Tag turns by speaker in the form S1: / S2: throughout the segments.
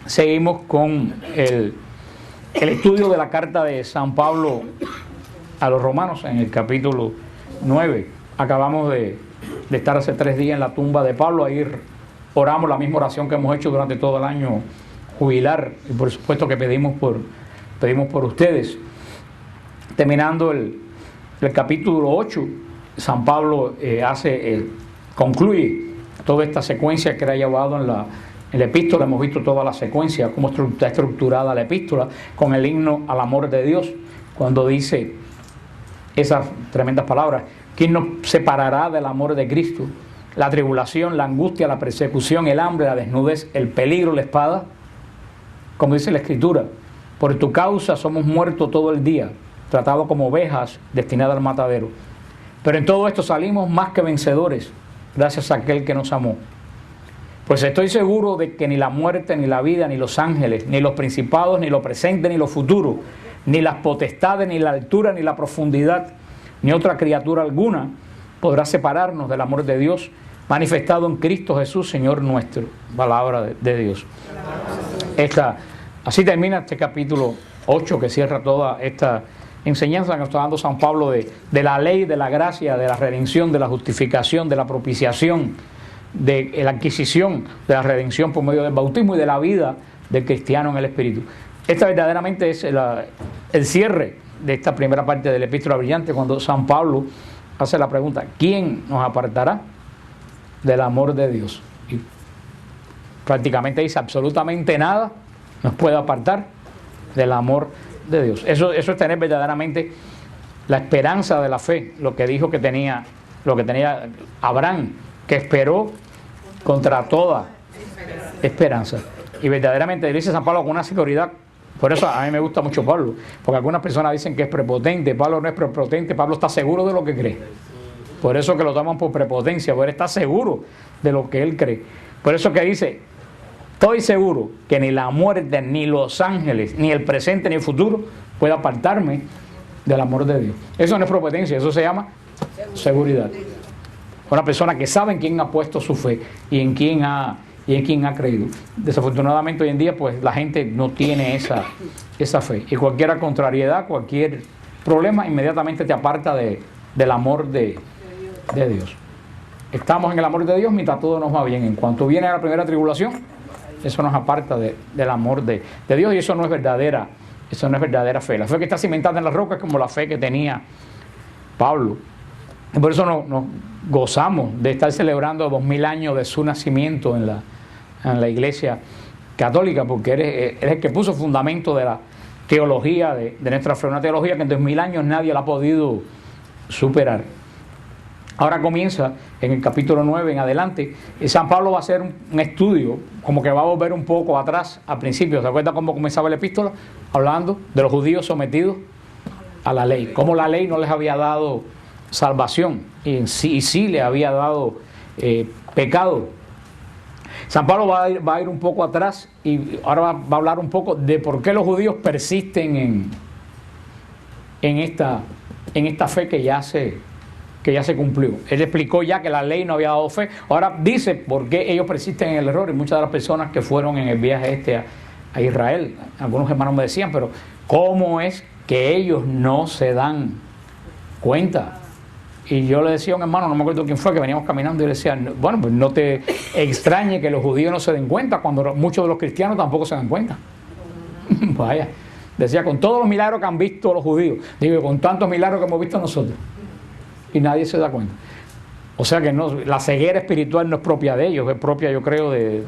S1: Seguimos con el estudio de la carta de San Pablo a los romanos en el capítulo 9. Acabamos de estar hace 3 días en la tumba de Pablo. Ahí oramos la misma oración que hemos hecho durante todo el año jubilar, y por supuesto que pedimos por ustedes. Terminando el capítulo 8, San Pablo concluye toda esta secuencia que era llevado en la epístola. Hemos visto toda la secuencia, cómo está estructurada la epístola, con el himno al amor de Dios, cuando dice esas tremendas palabras: ¿quién nos separará del amor de Cristo? La tribulación, la angustia, la persecución, el hambre, la desnudez, el peligro, la espada. Como dice la Escritura: por tu causa somos muertos todo el día, tratados como ovejas destinadas al matadero. Pero en todo esto salimos más que vencedores, gracias a aquel que nos amó. Pues estoy seguro de que ni la muerte, ni la vida, ni los ángeles, ni los principados, ni lo presente, ni lo futuro, ni las potestades, ni la altura, ni la profundidad, ni otra criatura alguna podrá separarnos del amor de Dios manifestado en Cristo Jesús, Señor nuestro. Palabra de Dios. Así termina este capítulo 8, que cierra toda esta enseñanza que nos está dando San Pablo de la ley, de la gracia, de la redención, de la justificación, de la propiciación, de la adquisición de la redención por medio del bautismo y de la vida del cristiano en el Espíritu. Esta verdaderamente es el cierre de esta primera parte de la epístola brillante, cuando San Pablo hace la pregunta: ¿quién nos apartará del amor de Dios? Y prácticamente dice: absolutamente nada nos puede apartar del amor de Dios. Eso es tener verdaderamente la esperanza de la fe, lo que tenía Abraham, que esperó contra toda esperanza. Y verdaderamente dice San Pablo con una seguridad. Por eso a mí me gusta mucho Pablo, porque algunas personas dicen que es prepotente. Pablo no es prepotente, Pablo está seguro de lo que cree. Por eso que lo toman por prepotencia, porque él está seguro de lo que él cree. Por eso que dice: estoy seguro que ni la muerte, ni los ángeles, ni el presente, ni el futuro puede apartarme del amor de Dios. Eso no es prepotencia, eso se llama seguridad. Una persona que sabe en quién ha puesto su fe y en quién ha creído. Desafortunadamente hoy en día pues la gente no tiene esa fe, y cualquier contrariedad, cualquier problema inmediatamente te aparta del amor de Dios. Estamos en el amor de Dios mientras todo nos va bien. En cuanto viene la primera tribulación, eso nos aparta del amor de Dios, y eso no es verdadera fe. La fe que está cimentada en la roca es como la fe que tenía Pablo. Y por eso nos gozamos de estar celebrando 2000 años de su nacimiento en la Iglesia Católica, porque eres el que puso fundamento de la teología de nuestra fe, una teología que en 2000 años nadie la ha podido superar. Ahora comienza en el capítulo 9 en adelante, y San Pablo va a hacer un estudio, como que va a volver un poco atrás al principio. ¿Se acuerda cómo comenzaba la epístola? Hablando de los judíos sometidos a la ley, cómo la ley no les había dado salvación, y sí le había dado pecado. San Pablo va a ir un poco atrás, y ahora va a hablar un poco de por qué los judíos persisten en esta fe que ya se cumplió. Él explicó ya que la ley no había dado fe. Ahora dice por qué ellos persisten en el error, y muchas de las personas que fueron en el viaje a Israel, algunos hermanos me decían: pero ¿cómo es que ellos no se dan cuenta? Y yo le decía a un hermano, no me acuerdo quién fue, que veníamos caminando, y le decía: bueno, pues no te extrañe que los judíos no se den cuenta, cuando muchos de los cristianos tampoco se dan cuenta. Vaya, decía, con todos los milagros que han visto los judíos, digo, con tantos milagros que hemos visto nosotros, y nadie se da cuenta. O sea que la ceguera espiritual no es propia de ellos, es propia, yo creo, de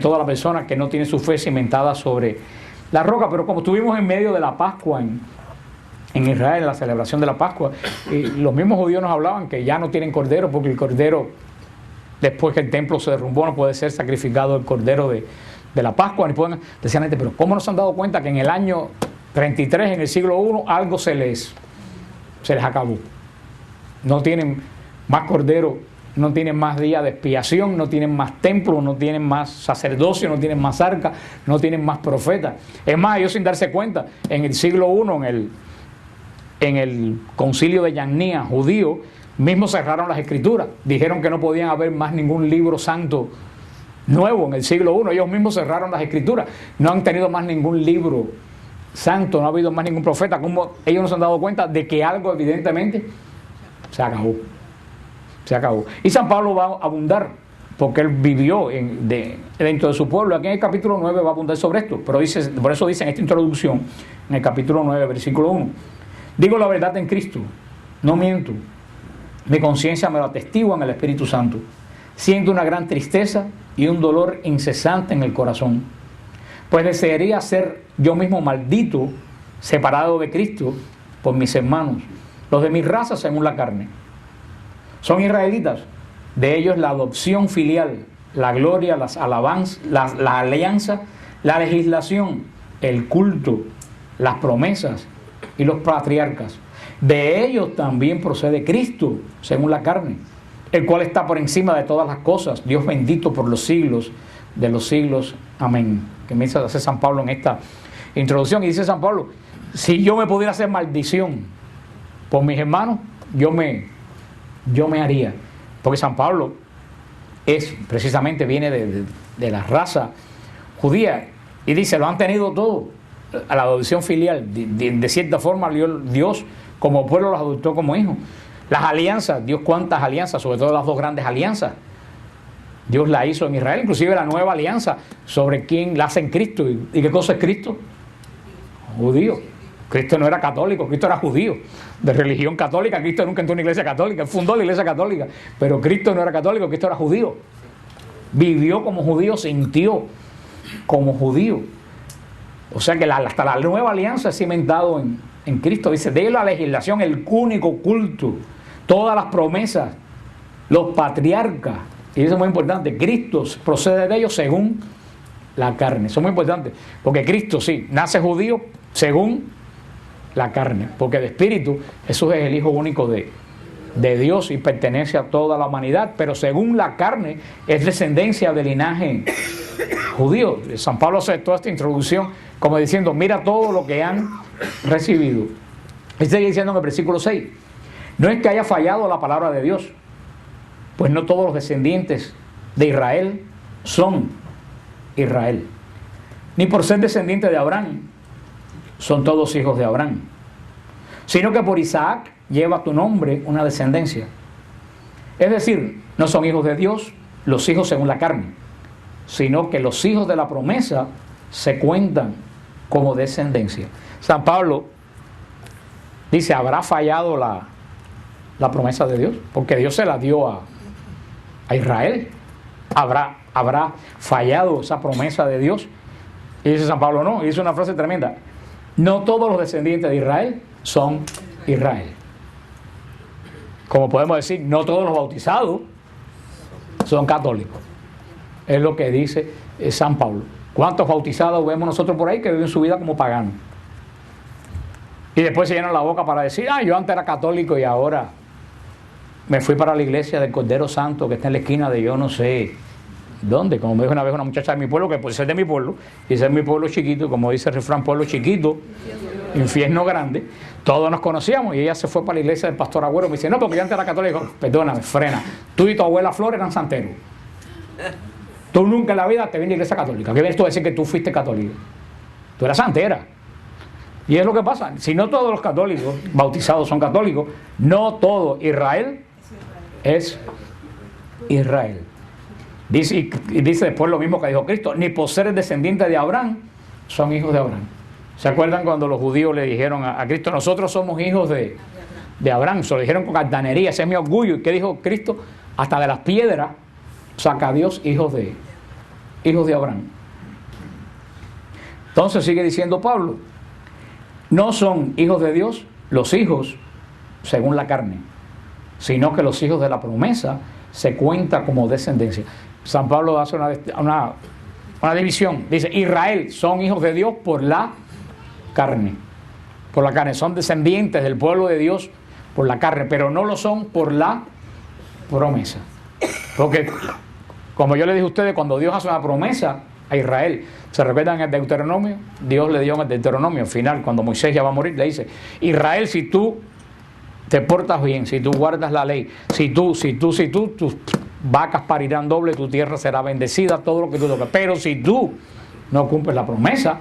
S1: toda la persona que no tiene su fe cimentada sobre la roca. Pero como estuvimos en medio de la Pascua en Israel, en la celebración de la Pascua, y los mismos judíos nos hablaban que ya no tienen cordero, porque el cordero, después que el templo se derrumbó, no puede ser sacrificado el cordero de la Pascua. Decían gente: pero ¿cómo no se han dado cuenta que en el año 33, en el siglo I, algo se les acabó? No tienen más cordero, no tienen más día de expiación, no tienen más templo, no tienen más sacerdocio, no tienen más arca, no tienen más profeta. Es más, ellos, sin darse cuenta, en el siglo I, en el concilio de Yannía judío, mismo cerraron las escrituras. Dijeron que no podían haber más ningún libro santo nuevo en el siglo I. Ellos mismos cerraron las escrituras. No han tenido más ningún libro santo, no ha habido más ningún profeta. Como ellos no se han dado cuenta de que algo evidentemente se acabó. Se acabó. Y San Pablo va a abundar, porque él vivió dentro de su pueblo. Aquí en el capítulo 9 va a abundar sobre esto. Pero dice, por eso dice en esta introducción, en el capítulo 9, versículo 1, digo la verdad en Cristo, no miento. Mi conciencia me lo atestigua en el Espíritu Santo. Siento una gran tristeza y un dolor incesante en el corazón, pues desearía ser yo mismo maldito, separado de Cristo por mis hermanos, los de mi raza según la carne. Son israelitas, de ellos la adopción filial, la gloria, las alabanzas, la alianza, la legislación, el culto, las promesas y los patriarcas. De ellos también procede Cristo según la carne, el cual está por encima de todas las cosas, Dios bendito por los siglos de los siglos. Amén. Que me hace San Pablo en esta introducción. Y dice San Pablo, si yo me pudiera hacer maldición por mis hermanos, yo me haría. Porque San Pablo precisamente viene de la raza judía, y dice, lo han tenido todo, a la adopción filial. De cierta forma Dios como pueblo los adoptó como hijos. Las alianzas, Dios cuántas alianzas, sobre todo las dos grandes alianzas, Dios la hizo en Israel, inclusive la nueva alianza, sobre quién la hace en Cristo. ¿Y qué cosa es Cristo? Judío. Cristo no era católico, Cristo era judío, de religión católica. Cristo nunca entró en una iglesia católica, él fundó la iglesia católica, pero Cristo no era católico, Cristo era judío. Vivió como judío, sintió como judío. O sea que hasta la nueva alianza es cimentado en Cristo. Dice, de la legislación, el único culto, todas las promesas, los patriarcas, y eso es muy importante, Cristo procede de ellos según la carne. Eso es muy importante, porque Cristo sí, nace judío según la carne, porque de espíritu Jesús es el Hijo único de Dios y pertenece a toda la humanidad, pero según la carne es descendencia del linaje judío. San Pablo hace toda esta introducción como diciendo, mira todo lo que han recibido. Él sigue diciendo en el versículo 6, no es que haya fallado la palabra de Dios, pues no todos los descendientes de Israel son Israel, ni por ser descendientes de Abraham son todos hijos de Abraham, sino que por Isaac lleva tu nombre una descendencia. Es decir, no son hijos de Dios los hijos según la carne, sino que los hijos de la promesa se cuentan como descendencia. San Pablo dice, ¿habrá fallado la promesa de Dios? Porque Dios se la dio a Israel. ¿Habrá fallado esa promesa de Dios? Y dice San Pablo, no. Y dice una frase tremenda, no todos los descendientes de Israel son Israel. Como podemos decir, no todos los bautizados son católicos. Es lo que dice San Pablo. ¿Cuántos bautizados vemos nosotros por ahí que viven su vida como paganos? Y después se llenan la boca para decir, yo antes era católico y ahora me fui para la iglesia del Cordero Santo que está en la esquina de yo no sé dónde. Como me dijo una vez una muchacha de mi pueblo, que puede ser de mi pueblo, y ser mi pueblo chiquito, como dice el refrán, pueblo chiquito, infierno grande. Todos nos conocíamos y ella se fue para la iglesia del pastor Agüero. Me dice, no, porque yo antes era católico. Perdóname, frena. Tú y tu abuela Flor eran santeros. Tú nunca en la vida te vienes a la iglesia católica. ¿Qué vienes tú a decir que tú fuiste católico? Tú eras santera. Y es lo que pasa. Si no todos los católicos bautizados son católicos, no todo Israel es Israel. Dice, y dice después lo mismo que dijo Cristo, ni por ser descendientes de Abraham son hijos de Abraham. ¿Se acuerdan cuando los judíos le dijeron a Cristo, nosotros somos hijos de Abraham? Se lo dijeron con altanería, ese es mi orgullo. ¿Y qué dijo Cristo? Hasta de las piedras saca a Dios hijos de Abraham. Entonces sigue diciendo Pablo, no son hijos de Dios los hijos según la carne, sino que los hijos de la promesa se cuentan como descendencia. San Pablo hace una división. Dice, Israel son hijos de Dios por la carne. Por la carne. Son descendientes del pueblo de Dios por la carne, pero no lo son por la promesa. Porque, como yo le dije a ustedes, cuando Dios hace una promesa a Israel, ¿se recuerdan en el Deuteronomio? Dios le dio en el Deuteronomio, al final, cuando Moisés ya va a morir, le dice, Israel, si tú te portas bien, si tú guardas la ley, si tú vacas parirán doble, tu tierra será bendecida, todo lo que tú toques. Pero si tú no cumples la promesa,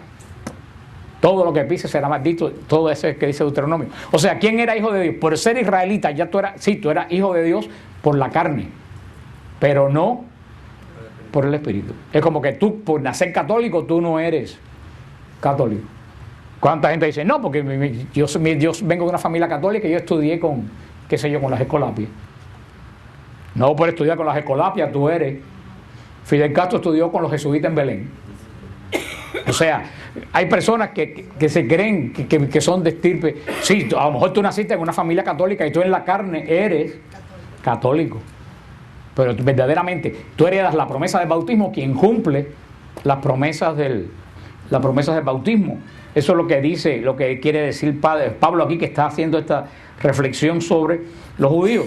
S1: todo lo que pises será maldito, todo eso es que dice Deuteronomio. O sea, ¿quién era hijo de Dios? Por ser israelita, ya tú eras hijo de Dios por la carne, pero no por el Espíritu. Es como que tú, por nacer católico, tú no eres católico. ¿Cuánta gente dice, no, porque yo vengo de una familia católica y yo estudié con, qué sé yo, con las escolapias? No por estudiar con las escolapias, tú eres. Fidel Castro estudió con los jesuitas en Belén. O sea, hay personas que se creen que son de estirpe. Sí, a lo mejor tú naciste en una familia católica y tú en la carne eres católico. Pero verdaderamente tú heredas la promesa del bautismo, quien cumple las promesas del bautismo. Eso es lo que dice, lo que quiere decir Pablo aquí, que está haciendo esta reflexión sobre los judíos.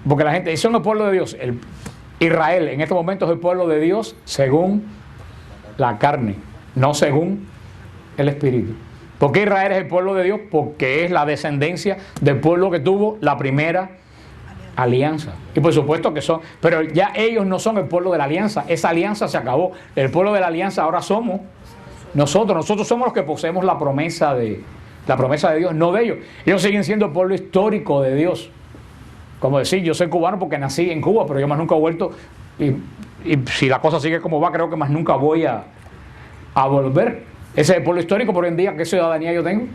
S1: Porque la gente, son el pueblo de Dios. Israel en estos momentos es el pueblo de Dios según la carne, no según el Espíritu. ¿Por qué Israel es el pueblo de Dios? Porque es la descendencia del pueblo que tuvo la primera alianza. Y por supuesto que son, pero ya ellos no son el pueblo de la alianza. Esa alianza se acabó. El pueblo de la alianza ahora somos nosotros somos los que poseemos la promesa de Dios, no de ellos. Ellos siguen siendo el pueblo histórico de Dios. Como decir, yo soy cubano porque nací en Cuba, pero yo más nunca he vuelto, y si la cosa sigue como va, creo que más nunca voy a volver. Ese es el pueblo histórico, pero hoy en día, ¿qué ciudadanía yo tengo?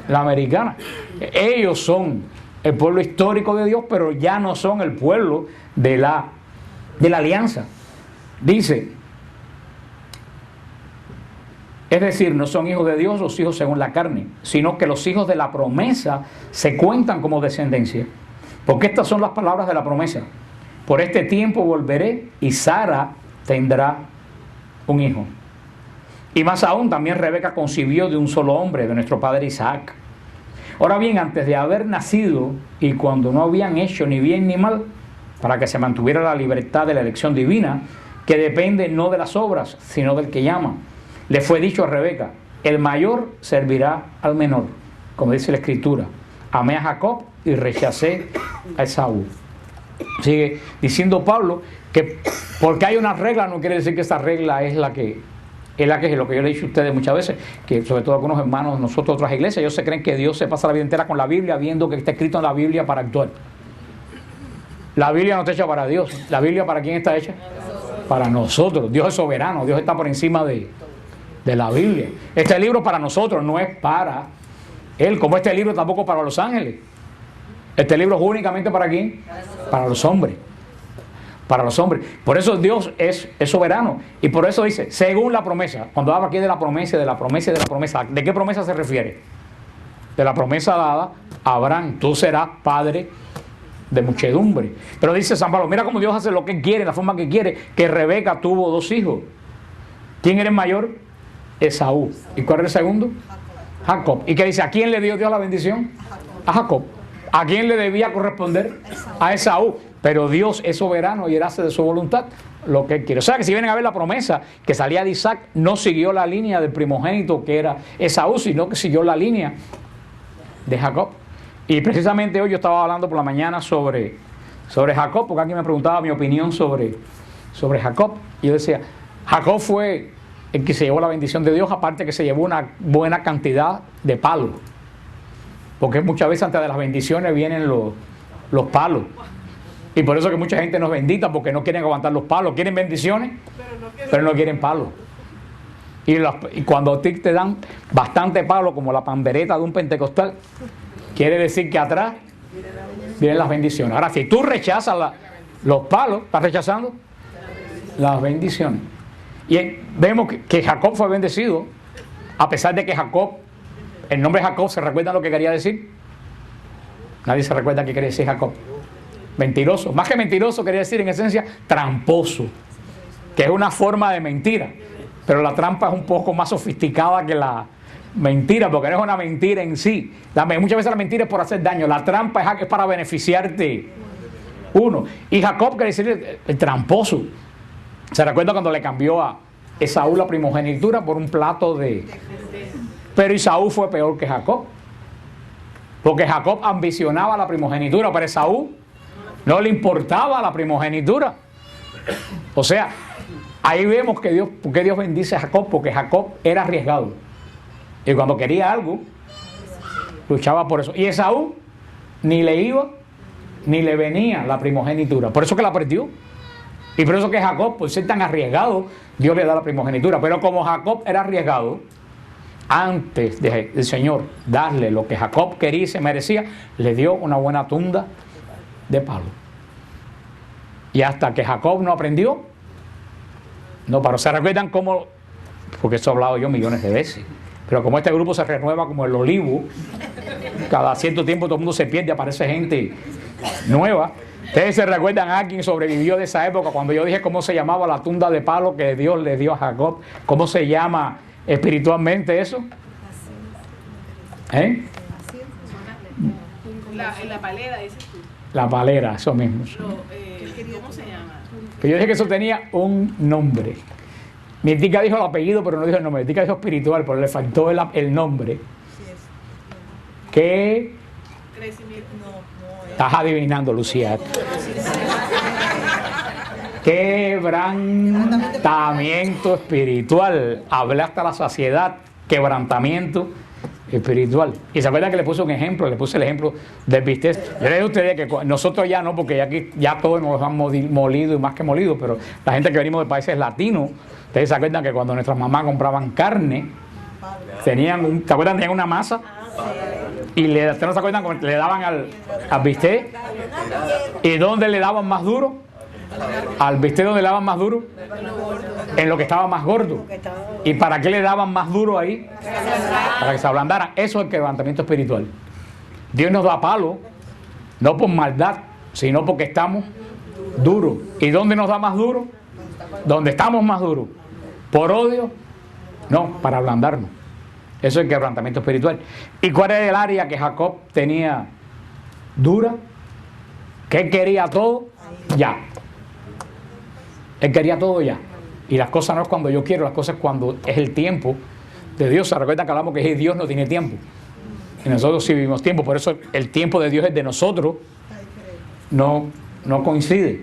S1: La americana. Ellos son el pueblo histórico de Dios, pero ya no son el pueblo de la alianza. Dice, es decir, no son hijos de Dios los hijos según la carne, sino que los hijos de la promesa se cuentan como descendencia. Porque estas son las palabras de la promesa. Por este tiempo volveré y Sara tendrá un hijo. Y más aún, también Rebeca concibió de un solo hombre, de nuestro padre Isaac. Ahora bien, antes de haber nacido y cuando no habían hecho ni bien ni mal, para que se mantuviera la libertad de la elección divina, que depende no de las obras, sino del que llama, le fue dicho a Rebeca, el mayor servirá al menor, como dice la Escritura. Amé a Jacob y rechacé a Esaú. Sigue diciendo Pablo que porque hay una regla no quiere decir que esta regla es la que es lo que yo le he dicho a ustedes muchas veces, que sobre todo algunos hermanos, nosotros otras iglesias, ellos se creen que Dios se pasa la vida entera con la Biblia viendo que está escrito en la Biblia para actuar. La Biblia no está hecha para Dios. ¿La Biblia para quién está hecha? Para nosotros. Dios es soberano, Dios está por encima de la Biblia. Este libro para nosotros, no es para Él, como este libro tampoco para los ángeles. Este libro es únicamente ¿para quién? Para los hombres. Para los hombres. Por eso Dios es soberano. Y por eso dice, según la promesa. Cuando habla aquí de la promesa, de la promesa y de la promesa, ¿de qué promesa se refiere? De la promesa dada a Abraham, tú serás padre de muchedumbre. Pero dice San Pablo, mira cómo Dios hace lo que quiere, la forma que quiere, que Rebeca tuvo 2 hijos. ¿Quién era el mayor? Esaú. ¿Y cuál era el segundo? Jacob. ¿Y qué dice? ¿A quién le dio Dios la bendición? A Jacob. ¿A quién le debía corresponder? A Esaú. Pero Dios es soberano y Él hace de su voluntad lo que Él quiere. O sea que si vienen a ver la promesa que salía de Isaac, no siguió la línea del primogénito que era Esaú, sino que siguió la línea de Jacob. Y precisamente hoy yo estaba hablando por la mañana sobre Jacob, porque alguien me preguntaba mi opinión sobre Jacob. Y yo decía, Jacob fue el que se llevó la bendición de Dios, aparte que se llevó una buena cantidad de palos. Porque muchas veces antes de las bendiciones vienen los palos. Y por eso que mucha gente no es bendita, porque no quieren aguantar los palos. Quieren bendiciones, pero no quieren palos. Y cuando a ti te dan bastante palo, como la pandereta de un pentecostal, quiere decir que atrás vienen las bendiciones. Ahora, si tú rechazas los palos, estás rechazando las bendiciones. Y vemos que Jacob fue bendecido, a pesar de que el nombre Jacob, ¿se recuerdan lo que quería decir? Nadie se recuerda qué quería decir Jacob. Mentiroso. Más que mentiroso, quería decir en esencia tramposo, que es una forma de mentira. Pero la trampa es un poco más sofisticada que la mentira, porque no es una mentira en sí. Muchas veces la mentira es por hacer daño. La trampa es para beneficiarte uno. Y Jacob quiere decir el tramposo. ¿Se recuerda cuando le cambió a Esaú la primogenitura por un plato de... Pero Esaú fue peor que Jacob. Porque Jacob ambicionaba la primogenitura, pero Esaú No le importaba la primogenitura. O sea, ahí vemos que Dios, ¿por qué Dios bendice a Jacob? Porque Jacob era arriesgado. Y cuando quería algo, luchaba por eso. Y Esaú ni le iba, ni le venía la primogenitura. Por eso que la perdió. Y por eso que Jacob, por ser tan arriesgado, Dios le da la primogenitura. Pero como Jacob era arriesgado, antes del Señor darle lo que Jacob quería y se merecía, le dio una buena tunda de palo. Y hasta que Jacob no aprendió, no paró. ¿Se recuerdan cómo? Porque eso he hablado yo millones de veces. Pero como este grupo se renueva como el olivo, cada cierto tiempo todo el mundo se pierde, aparece gente nueva. ¿Ustedes se recuerdan a quien sobrevivió de esa época? Cuando yo dije cómo se llamaba la tunda de palo que Dios le dio a Jacob. ¿Cómo se llama espiritualmente eso? ¿Eh?
S2: La palera, dices tú.
S1: La palera, eso mismo.
S2: ¿Cómo se llama?
S1: Que yo dije que eso tenía un nombre. Mi tica dijo el apellido, pero no dijo el nombre. Mi tica dijo espiritual, pero le faltó el nombre. ¿Qué? Estás adivinando, Lucía. Quebrantamiento espiritual. Hablé hasta la saciedad. Quebrantamiento espiritual. Y se acuerdan que le puse un ejemplo, le puse el ejemplo del bistec. Yo le dije a ustedes que nosotros ya no, porque aquí ya todos nos han molido y más que molido, pero la gente que venimos de países latinos, ustedes se acuerdan que cuando nuestras mamás compraban carne, tenían ¿se acuerdan? Tenían una masa. Y ¿ustedes no se acuerdan cómo le daban al bistec? ¿Y dónde le daban más duro? Al bistec, ¿dónde le daban más duro? En lo que estaba más gordo. ¿Y para qué le daban más duro ahí? Para que se ablandara. Eso es el quebrantamiento espiritual. Dios nos da palo, no por maldad, sino porque estamos duros. ¿Y dónde nos da más duro? Donde estamos más duros. ¿Por odio? No, para ablandarnos. Eso es el quebrantamiento espiritual. ¿Y cuál era el área que Jacob tenía dura? Que él quería todo ya. Él quería todo ya. Y las cosas no es cuando yo quiero, las cosas es cuando es el tiempo de Dios. Se recuerdan que hablamos que Dios no tiene tiempo. Y nosotros sí vivimos tiempo. Por eso el tiempo de Dios es de nosotros. No coincide.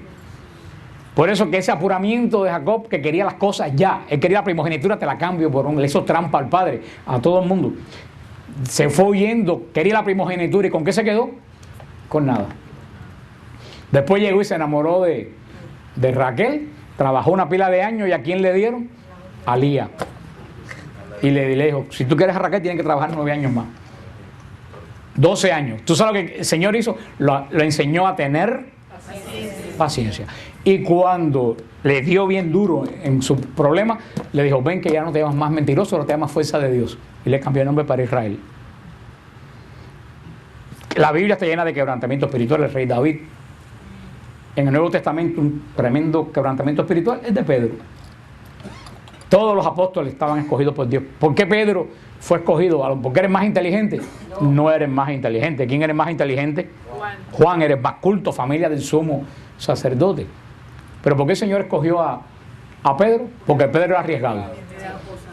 S1: Por eso que ese apuramiento de Jacob, que quería las cosas ya, él quería la primogenitura, te la cambio por le hizo trampa al padre, a todo el mundo. Se fue huyendo, quería la primogenitura, ¿y con qué se quedó? Con nada. Después llegó y se enamoró de Raquel, trabajó una pila de años, ¿y a quién le dieron? A Lía. Y le dijo, si tú quieres a Raquel, tienes que trabajar 9 años más. 12 años. ¿Tú sabes lo que el Señor hizo? Lo enseñó a tener paciencia. Y cuando le dio bien duro en su problema, le dijo, ven que ya no te llamas más mentiroso, ahora te llamas fuerza de Dios. Y le cambió el nombre para Israel. La Biblia está llena de quebrantamiento espiritual. El rey David, en el Nuevo Testamento, un tremendo quebrantamiento espiritual es de Pedro. Todos los apóstoles estaban escogidos por Dios. ¿Por qué Pedro fue escogido? ¿Porque eres más inteligente? No eres más inteligente. ¿Quién eres más inteligente? Juan, eres más culto, familia del sumo sacerdote. ¿Pero por qué el Señor escogió a Pedro? Porque Pedro era arriesgado.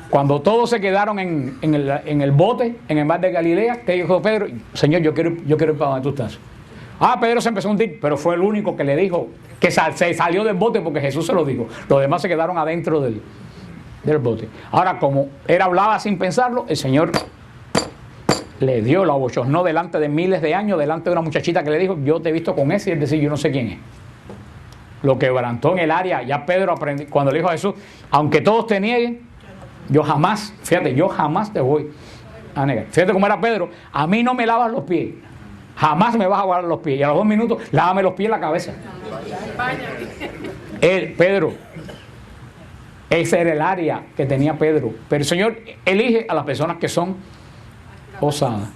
S1: Cuando todos se quedaron en el bote, en el mar de Galilea, ¿qué dijo Pedro? Señor, yo quiero ir para donde tú estás. Pedro se empezó a hundir, pero fue el único que le dijo que se salió del bote porque Jesús se lo dijo. Los demás se quedaron adentro del bote. Ahora, como él hablaba sin pensarlo, el Señor le dio, lo abochornó delante de miles de años, delante de una muchachita que le dijo, yo te he visto con ese, y él decía, yo no sé quién es. Lo quebrantó en el área. Ya Pedro aprendió, cuando le dijo a Jesús, aunque todos te nieguen, yo jamás te voy a negar. Fíjate cómo era Pedro, a mí no me lavas los pies, jamás me vas a lavar los pies, y a los 2 minutos, lávame los pies y la cabeza. Pedro, ese era el área que tenía Pedro. Pero el Señor elige a las personas que son osadas,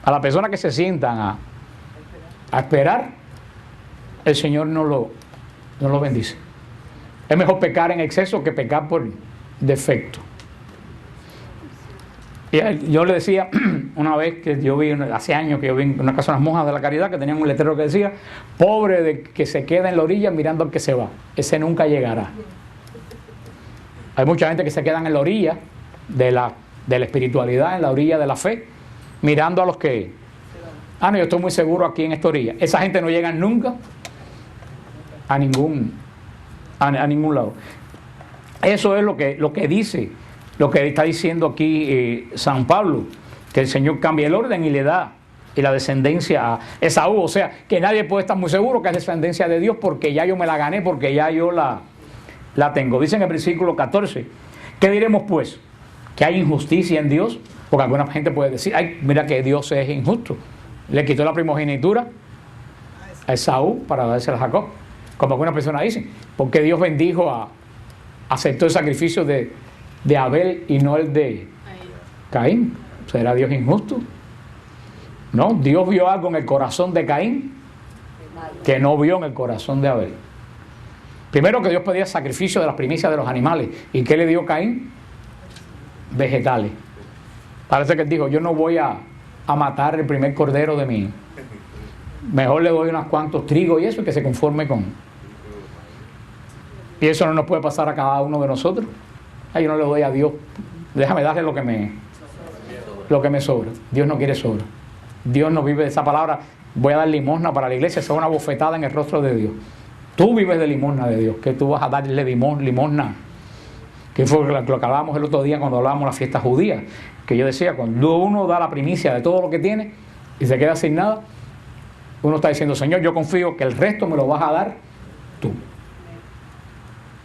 S1: a las personas que se sientan a esperar. El Señor no lo bendice. Es mejor pecar en exceso que pecar por defecto. Y yo le decía una vez que yo vi, hace años que yo vi en una casa de unas monjas de la caridad que tenían un letrero que decía, pobre de que se queda en la orilla mirando al que se va, ese nunca llegará. Hay mucha gente que se quedan en la orilla de la espiritualidad, en la orilla de la fe, mirando a los que, no, yo estoy muy seguro aquí en esta orilla. Esa gente no llega nunca a ningún lado. Eso es lo que dice, lo que está diciendo aquí San Pablo, que el Señor cambia el orden y le da y la descendencia a Esaú. O sea, que nadie puede estar muy seguro que es descendencia de Dios, porque ya yo me la gané, porque ya yo la tengo. Dice en el versículo 14, ¿qué diremos pues? ¿Que hay injusticia en Dios? Porque alguna gente puede decir, ay, mira que Dios es injusto. Le quitó la primogenitura a Esaú para dársela a Jacob. Como algunas personas dicen, porque Dios bendijo aceptó el sacrificio de Abel y no el de Caín. ¿Será Dios injusto? No, Dios vio algo en el corazón de Caín que no vio en el corazón de Abel. Primero, que Dios pedía sacrificio de las primicias de los animales. ¿Y qué le dio Caín? Vegetales. Parece que él dijo, yo no voy a matar el primer cordero de mí. Mejor le doy unos cuantos trigos y eso, y que se conforme con. Y eso no nos puede pasar a cada uno de nosotros. Yo no le doy a Dios, déjame darle lo que me sobra. Dios no quiere sobra. Dios no vive de esa palabra, voy a dar limosna para la iglesia, esa es una bofetada en el rostro de Dios. Tú vives de limosna de Dios, que tú vas a darle limosna. Que fue lo que hablábamos el otro día cuando hablábamos de la fiesta judía, que yo decía, cuando uno da la primicia de todo lo que tiene y se queda sin nada, uno está diciendo, Señor, yo confío que el resto me lo vas a dar tú.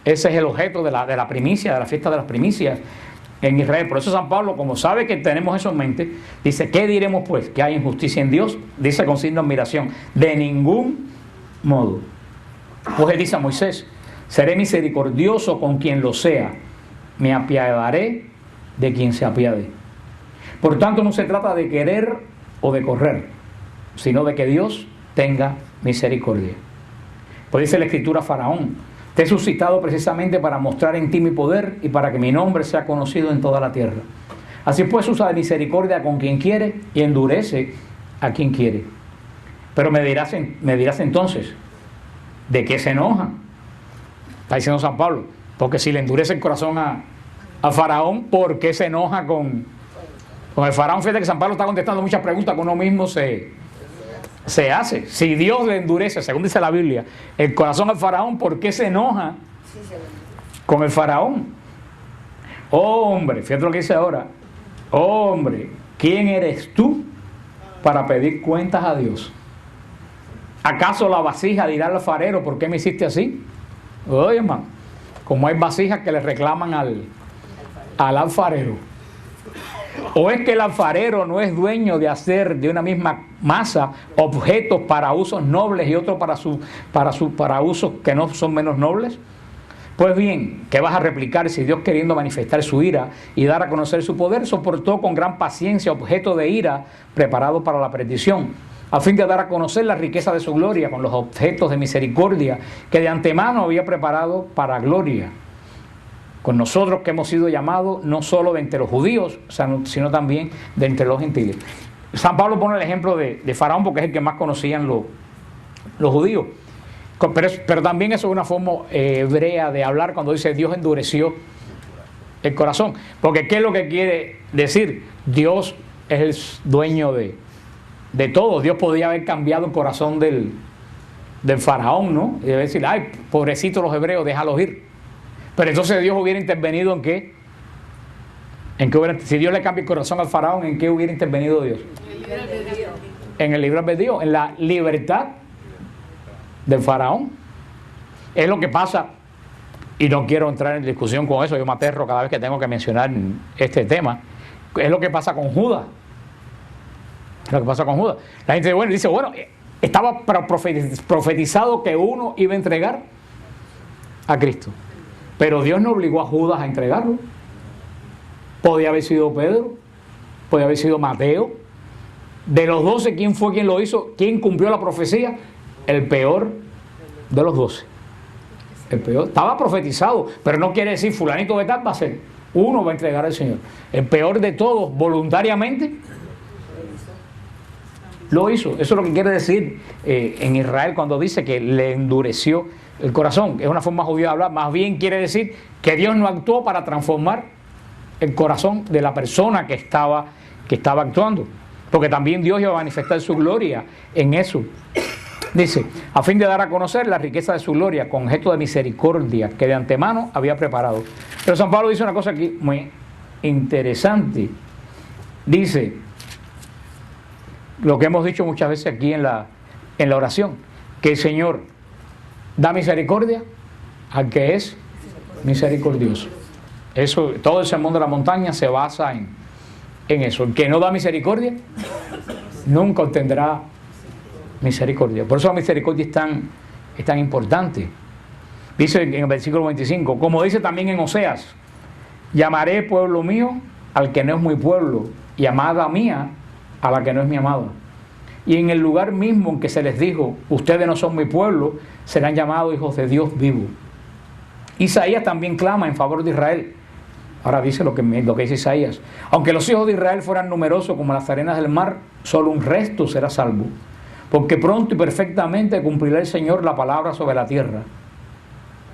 S1: Ese es el objeto de la primicia, de la fiesta de las primicias en Israel. Por eso San Pablo, como sabe que tenemos eso en mente, dice, ¿qué diremos pues? ¿Que hay injusticia en Dios? Dice con signo de admiración, de ningún modo. Pues él dice a Moisés, seré misericordioso con quien lo sea, me apiadaré de quien se apiade. Por tanto, no se trata de querer o de correr, sino de que Dios tenga misericordia. Pues dice la Escritura a Faraón, te he suscitado precisamente para mostrar en ti mi poder y para que mi nombre sea conocido en toda la tierra. Así pues, usa de misericordia con quien quiere y endurece a quien quiere. Pero me dirás entonces, ¿de qué se enoja? Está diciendo San Pablo, porque si le endurece el corazón a Faraón, ¿por qué se enoja con el Faraón? Fíjate que San Pablo está contestando muchas preguntas que uno mismo se hace. Si Dios le endurece, según dice la Biblia, el corazón al Faraón, ¿por qué se enoja con el Faraón? Oh hombre, fíjate lo que dice ahora. Oh hombre, ¿quién eres tú para pedir cuentas a Dios? ¿Acaso la vasija dirá al alfarero, ¿por qué me hiciste así? Oye, hermano, como hay vasijas que le reclaman al alfarero. ¿O es que el alfarero no es dueño de hacer de una misma masa objetos para usos nobles y otros para usos que no son menos nobles? Pues bien, ¿qué vas a replicar si Dios, queriendo manifestar su ira y dar a conocer su poder, soportó con gran paciencia objeto de ira preparado para la perdición, a fin de dar a conocer la riqueza de su gloria con los objetos de misericordia que de antemano había preparado para gloria? Con nosotros, que hemos sido llamados no solo de entre los judíos, sino también de entre los gentiles. San Pablo pone el ejemplo de Faraón porque es el que más conocían los judíos. Pero también eso es una forma hebrea de hablar cuando dice Dios endureció el corazón. Porque ¿qué es lo que quiere decir? Dios es el dueño de todo. Dios podía haber cambiado el corazón del Faraón, ¿no? Y debe decir, ay, pobrecitos los hebreos, déjalos ir. Pero entonces Dios hubiera intervenido ¿en qué? Si Dios le cambia el corazón al Faraón, ¿en qué hubiera intervenido Dios? En el libre albedrío, en la libertad del Faraón. Es lo que pasa, y no quiero entrar en discusión con eso, yo me aterro cada vez que tengo que mencionar este tema. Es lo que pasa con Judas. Lo que pasa con Judas. La gente dice, bueno, estaba profetizado que uno iba a entregar a Cristo. Pero Dios no obligó a Judas a entregarlo. Podía haber sido Pedro, podía haber sido Mateo. De los 12, ¿quién fue quien lo hizo? ¿Quién cumplió la profecía? El peor de los 12. El peor. Estaba profetizado, pero no quiere decir fulanito de tal va a ser. Uno va a entregar al Señor. El peor de todos, voluntariamente, lo hizo. Eso es lo que quiere decir en Israel cuando dice que le endureció el corazón. Es una forma judía de hablar. Más bien quiere decir que Dios no actuó para transformar el corazón de la persona que estaba actuando. Porque también Dios iba a manifestar su gloria en eso. Dice, a fin de dar a conocer la riqueza de su gloria con objeto de misericordia que de antemano había preparado. Pero San Pablo dice una cosa aquí muy interesante. Dice, lo que hemos dicho muchas veces aquí en la oración, que el Señor da misericordia al que es misericordioso. Eso, todo el sermón de la montaña se basa en eso. El que no da misericordia nunca obtendrá misericordia. Por eso la misericordia es tan importante. Dice en el versículo 25, como dice también en Oseas, llamaré pueblo mío al que no es mi pueblo, y amada mía a la que no es mi amada. Y en el lugar mismo en que se les dijo, ustedes no son mi pueblo, serán llamados hijos de Dios vivo. Isaías también clama en favor de Israel. Ahora dice lo que dice Isaías: aunque los hijos de Israel fueran numerosos como las arenas del mar, solo un resto será salvo, porque pronto y perfectamente cumplirá el Señor la palabra sobre la tierra.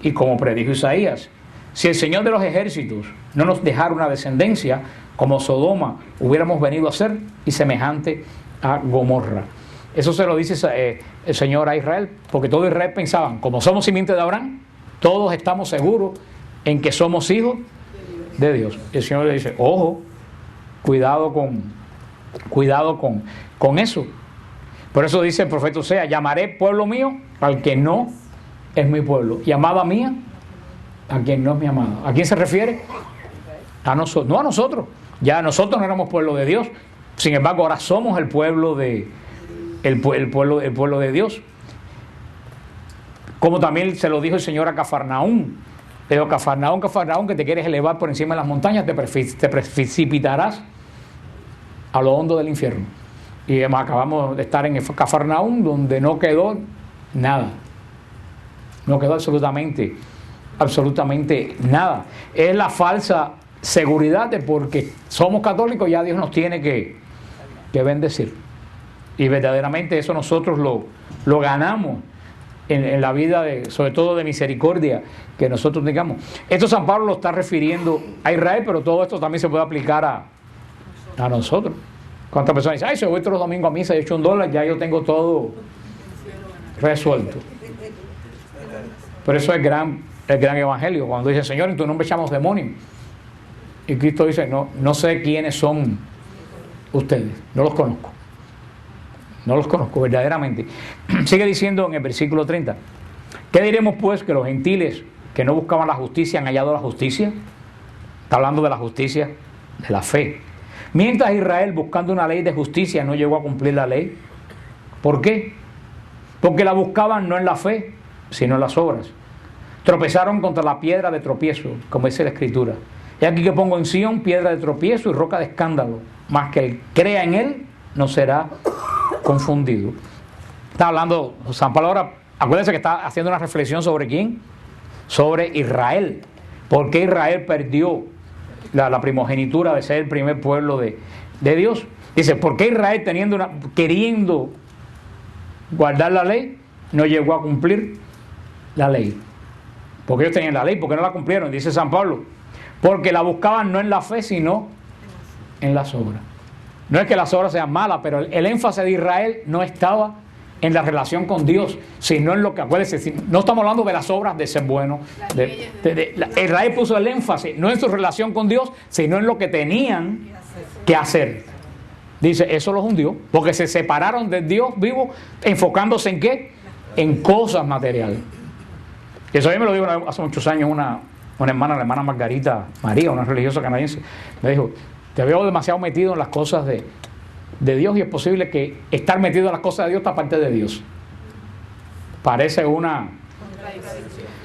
S1: Y como predijo Isaías, si el Señor de los ejércitos no nos dejara una descendencia, como Sodoma hubiéramos venido a ser, y semejante a Gomorra. Eso se lo dice el Señor a Israel, porque todo Israel pensaban, como somos simiente de Abraham, todos estamos seguros en que somos hijos de Dios. Y el Señor le dice, ojo, cuidado con eso. Por eso dice el profeta Oseas, llamaré pueblo mío al que no es mi pueblo, y amada mía a quien no es mi amada. ¿A quién se refiere? A nosotros, no a nosotros. Ya nosotros no éramos pueblo de Dios, sin embargo ahora somos el pueblo de Dios. Como también se lo dijo el Señor a Cafarnaún. Le dijo, Cafarnaún, que te quieres elevar por encima de las montañas, te precipitarás a lo hondo del infierno. Y acabamos de estar en Cafarnaún, donde no quedó nada. No quedó absolutamente nada. Es la falsa seguridad de porque somos católicos, ya Dios nos tiene que bendecir. Y verdaderamente eso nosotros lo ganamos en la vida, sobre todo de misericordia que nosotros tengamos. Esto San Pablo lo está refiriendo a Israel, pero todo esto también se puede aplicar a nosotros. ¿Cuántas personas dicen, ay, si voy todos los domingos a misa y echo $1, ya yo tengo todo resuelto? Por eso es el gran evangelio, cuando dice, Señor, en tu nombre echamos demonios. Y Cristo dice, no sé quiénes son ustedes, no los conozco verdaderamente. Sigue diciendo en el versículo 30, ¿qué diremos pues que los gentiles que no buscaban la justicia han hallado la justicia? Está hablando de la justicia de la fe. Mientras Israel, buscando una ley de justicia, no llegó a cumplir la ley. ¿Por qué? Porque la buscaban no en la fe, sino en las obras. Tropezaron contra la piedra de tropiezo, como dice la Escritura. Y aquí que pongo en Sión piedra de tropiezo y roca de escándalo, más que el crea en él no será confundido. Está hablando San Pablo ahora, acuérdense que está haciendo una reflexión sobre ¿quién? Sobre Israel. ¿Por qué Israel perdió la primogenitura de ser el primer pueblo de Dios? Dice, ¿por qué Israel queriendo guardar la ley no llegó a cumplir la ley? Porque ellos tenían la ley, ¿por qué no la cumplieron? Dice San Pablo, porque la buscaban no en la fe, sino en las obras. No es que las obras sean malas, pero el énfasis de Israel no estaba en la relación con Dios, sino en lo que, acuérdense, no estamos hablando de las obras de ser bueno. Israel puso el énfasis no en su relación con Dios, sino en lo que tenían que hacer. Dice, eso los hundió, porque se separaron del Dios vivo, enfocándose en ¿qué? En cosas materiales. Eso a mí me lo dijo hace muchos años una hermana, la hermana Margarita María, una religiosa canadiense, me dijo, te veo demasiado metido en las cosas de Dios, y es posible que estar metido en las cosas de Dios está parte de Dios. Parece una...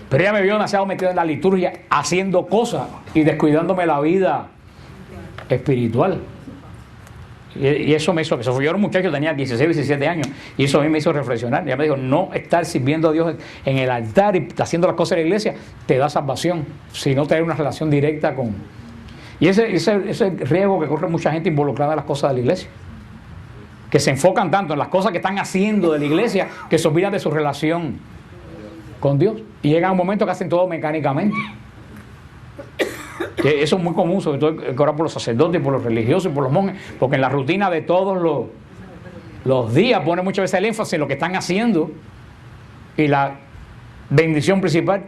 S1: Pero ella me vio demasiado metido en la liturgia, haciendo cosas y descuidándome la vida espiritual. Y eso me hizo, que yo era un muchacho, tenía 16, 17 años, y eso a mí me hizo reflexionar. Ella me dijo, no estar sirviendo a Dios en el altar y haciendo las cosas de la iglesia te da salvación, sino tener una relación directa con... Y ese riesgo que corre mucha gente involucrada en las cosas de la iglesia, que se enfocan tanto en las cosas que están haciendo de la iglesia que se olvidan de su relación con Dios, y llega un momento que hacen todo mecánicamente. Que eso es muy común, sobre todo que orar por los sacerdotes, por los religiosos y por los monjes, porque en la rutina de todos Los días pone muchas veces el énfasis en lo que están haciendo y la bendición principal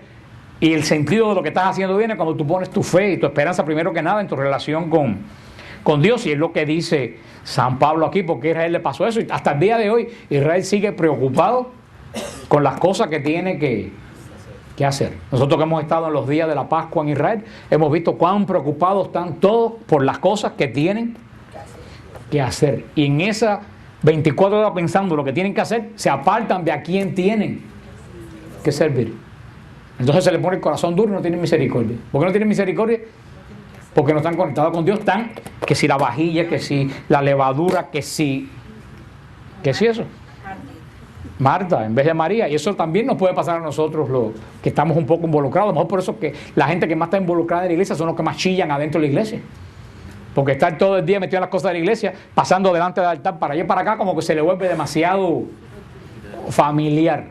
S1: y el sentido de lo que estás haciendo viene cuando tú pones tu fe y tu esperanza primero que nada en tu relación con Dios, y es lo que dice San Pablo aquí, porque a Israel le pasó eso y hasta el día de hoy Israel sigue preocupado con las cosas que tiene que hacer. Nosotros que hemos estado en los días de la Pascua en Israel hemos visto cuán preocupados están todos por las cosas que tienen que hacer, y en esas 24 horas pensando lo que tienen que hacer se apartan de a quién tienen que servir. Entonces se le pone el corazón duro y no tienen misericordia. ¿Por qué no tienen misericordia? Porque no están conectados con Dios, están que si la vajilla, que si la levadura, que si eso, Marta en vez de María. Y eso también nos puede pasar a nosotros los que estamos un poco involucrados. A lo mejor por eso que la gente que más está involucrada en la iglesia son los que más chillan adentro de la iglesia, porque estar todo el día metido en las cosas de la iglesia, pasando delante del altar para allá y para acá, como que se le vuelve demasiado familiar.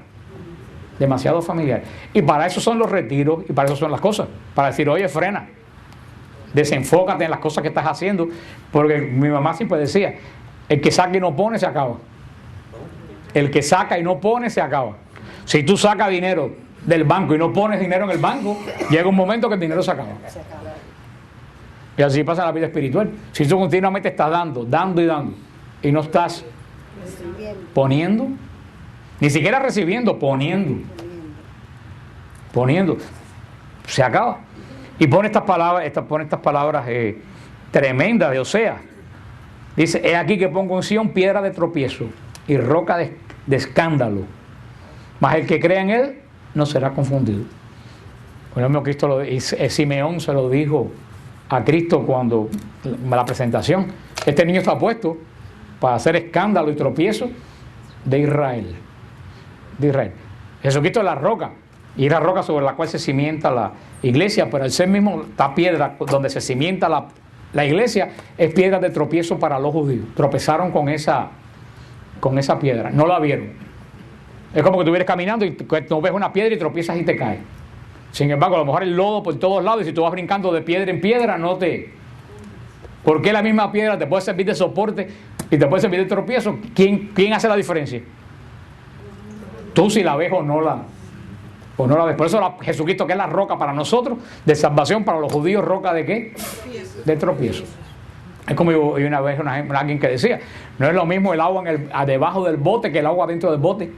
S1: Demasiado familiar. Y para eso son los retiros y para eso son las cosas. Para decir, oye, frena, desenfócate en las cosas que estás haciendo, porque mi mamá siempre decía, el que saca y no pone se acaba. El que saca y no pone se acaba. Si tú sacas dinero del banco y no pones dinero en el banco, llega un momento que el dinero se acaba. Y así pasa en la vida espiritual. Si tú continuamente estás dando y no estás poniendo, ni siquiera recibiendo, poniendo, se acaba. Y pone estas palabras tremendas de Oseas. Dice, he aquí que pongo en Sión piedra de tropiezo y roca de escándalo, mas el que crea en él no será confundido. Por ejemplo, Simeón se lo dijo a Cristo cuando la presentación, este niño está puesto para hacer escándalo y tropiezo de Israel. Jesucristo es la roca, y es la roca sobre la cual se cimienta la iglesia, pero el ser mismo, esta piedra donde se cimienta la iglesia, es piedra de tropiezo para los judíos. Tropezaron con esa piedra, no la vieron. Es como que tú vienes caminando y no ves una piedra y tropiezas y te caes. Sin embargo, a lo mejor el lodo por todos lados, y si tú vas brincando de piedra en piedra, ¿por qué la misma piedra te puede servir de soporte y te puede servir de tropiezo? ¿Quién hace la diferencia? Tú si la ves o no la ves. Por eso Jesucristo, que es la roca para nosotros de salvación, para los judíos, ¿roca de qué? De tropiezo. Es como yo una vez alguien que decía, no es lo mismo el agua debajo del bote que el agua dentro del bote.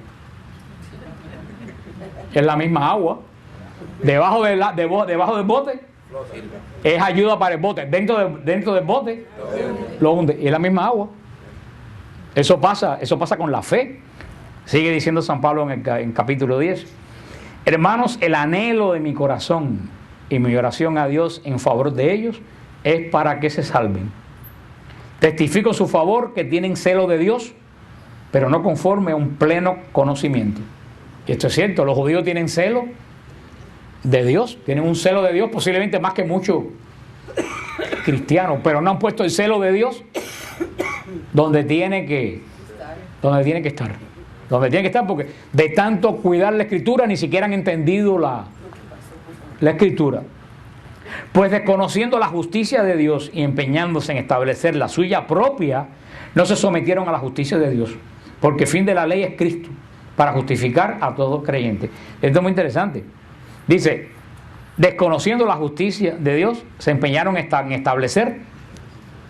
S1: Es la misma agua. Debajo del bote es ayuda para el bote. Dentro del bote lo hunde. Y es la misma agua. Eso pasa con la fe. Sigue diciendo San Pablo en capítulo 10. Hermanos, el anhelo de mi corazón y mi oración a Dios en favor de ellos es para que se salven. Testifico en su favor que tienen celo de Dios, pero no conforme a un pleno conocimiento. Y esto es cierto, los judíos tienen celo de Dios, tienen un celo de Dios posiblemente más que muchos cristianos, pero no han puesto el celo de Dios donde tiene que estar, porque de tanto cuidar la escritura ni siquiera han entendido la escritura. Pues desconociendo la justicia de Dios y empeñándose en establecer la suya propia, no se sometieron a la justicia de Dios, porque el fin de la ley es Cristo, para justificar a todo creyente. Esto es muy interesante. Dice, desconociendo la justicia de Dios, se empeñaron en establecer